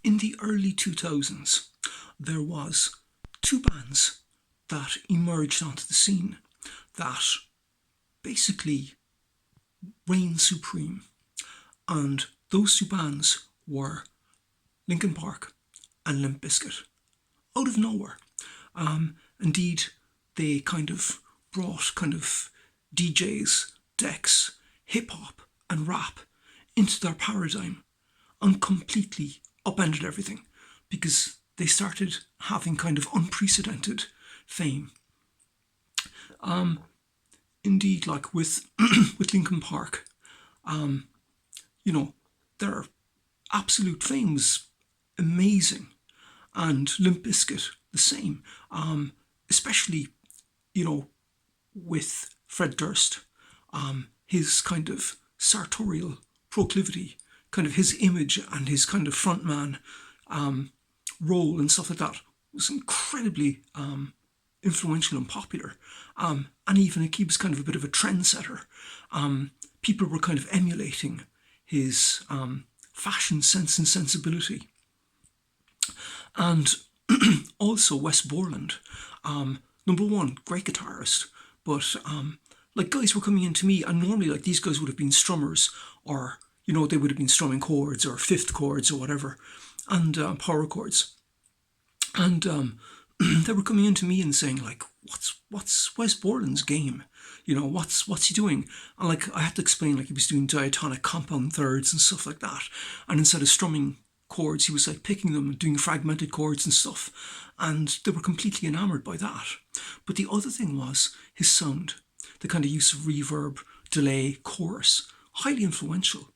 in the early 2000s, there was two bands that emerged onto the scene that basically reigned supreme. And those two bands were Linkin Park and Limp Bizkit. Out of nowhere. Indeed, they kind of brought kind of DJs, decks, hip hop and rap into their paradigm and completely upended everything because they started having kind of unprecedented fame. Indeed, like with with Linkin Park, you know, their absolute fame was amazing, and Limp Bizkit the same. Especially, you know, with Fred Durst, his kind of sartorial proclivity, kind of his image and his kind of frontman role and stuff like that was incredibly influential and popular. And even he was kind of a bit of a trendsetter. People were kind of emulating his fashion sense and sensibility. And also Wes Borland, number one, great guitarist, but like guys were coming in to me, and normally like these guys would have been strummers, or you know they would have been strumming chords or fifth chords or whatever, and power chords, and they were coming in to me and saying like, what's Wes Borland's game? You know, what's he doing? And like I had to explain like he was doing diatonic compound thirds and stuff like that, and instead of strumming chords, he was like picking them and doing fragmented chords and stuff, and they were completely enamored by that. But the other thing was his sound, the kind of use of reverb, delay, chorus, highly influential.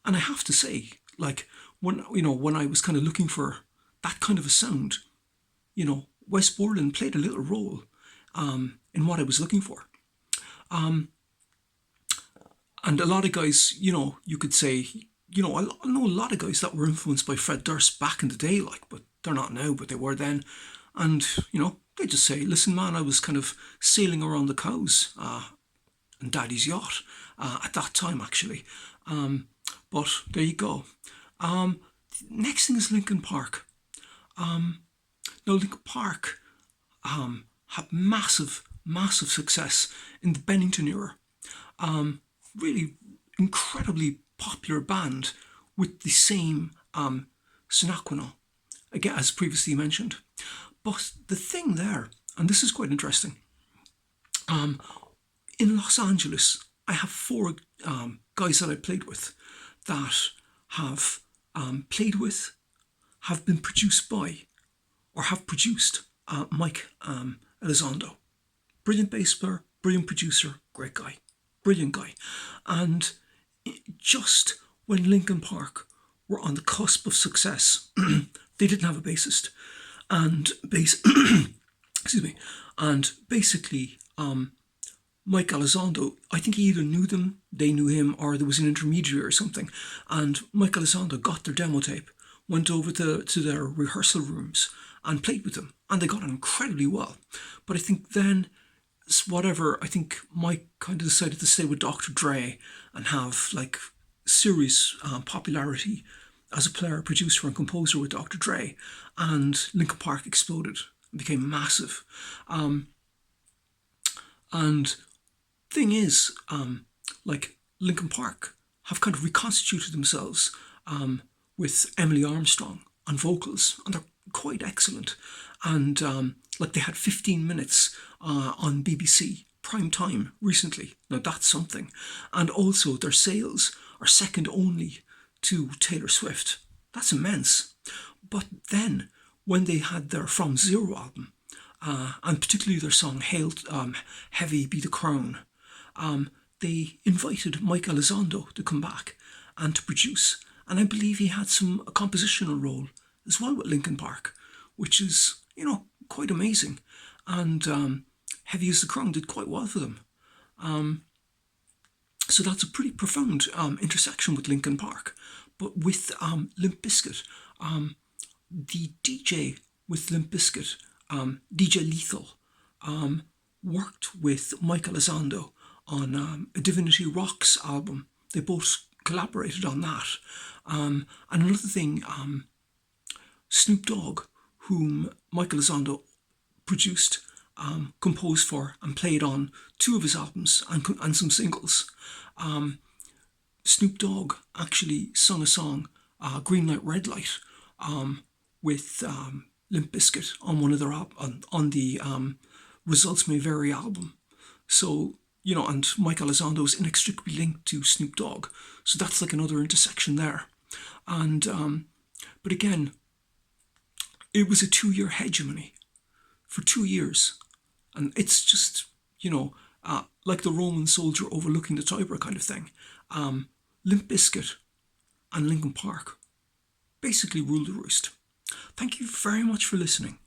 And I have to say, like when I was kind of looking for that kind of a sound, you know, Wes Borland played a little role in what I was looking for. And a lot of guys, you know, you could say, you know, I know a lot of guys that were influenced by Fred Durst back in the day, like, but they're not now, but they were then. And, you know, they just say, listen, man, I was kind of sailing around the cows in Daddy's yacht at that time, actually. But there you go. Next thing is Linkin Park. Now, Linkin Park had massive success in the Bennington era. Really incredibly popular band with the same Synachrono, again as previously mentioned. But the thing there, and this is quite interesting, in Los Angeles, I have four guys that I played with that have played with, have been produced by, or have produced Mike Elizondo. Brilliant bass player, brilliant producer, great guy, brilliant guy. And just when Linkin Park were on the cusp of success, they didn't have a bassist. And excuse me, and basically Mike Elizondo, I think he either knew them, they knew him, or there was an intermediary or something. And Mike Elizondo got their demo tape, went over to their rehearsal rooms and played with them, and they got on incredibly well. But I think then, whatever, I think Mike kind of decided to stay with Dr. Dre and have like serious popularity as a player, producer and composer with Dr. Dre, and Linkin Park exploded and became massive. And thing is, like Linkin Park have kind of reconstituted themselves with Emily Armstrong on vocals, and they're quite excellent. And like they had 15 minutes on BBC prime time recently. Now that's something. And also their sales are second only to Taylor Swift. That's immense. But then when they had their From Zero album, and particularly their song Hail, Heavy Be the Crown, they invited Mike Elizondo to come back and to produce. And I believe he had some compositional role as well with Linkin Park, which is, you know, quite amazing. And Heavy as the Crown did quite well for them. So that's a pretty profound intersection with Linkin Park. But with Limp Bizkit, the DJ with Limp Bizkit, DJ Lethal, worked with Mike Elizondo on a Divinity Rocks album. They both collaborated on that. And another thing, Snoop Dogg, whom Michael Elizondo produced, composed for, and played on 2 of his albums and some singles. Snoop Dogg actually sung a song, Green Light, Red Light, with Limp Bizkit on one of their on the Results May Vary album. So, and Mike Elizondo is inextricably linked to Snoop Dogg. So that's like another intersection there. And, but again, it was a 2-year hegemony for 2 years. And it's just, like the Roman soldier overlooking the Tiber kind of thing. Limp Bizkit and Linkin Park basically ruled the roost. Thank you very much for listening.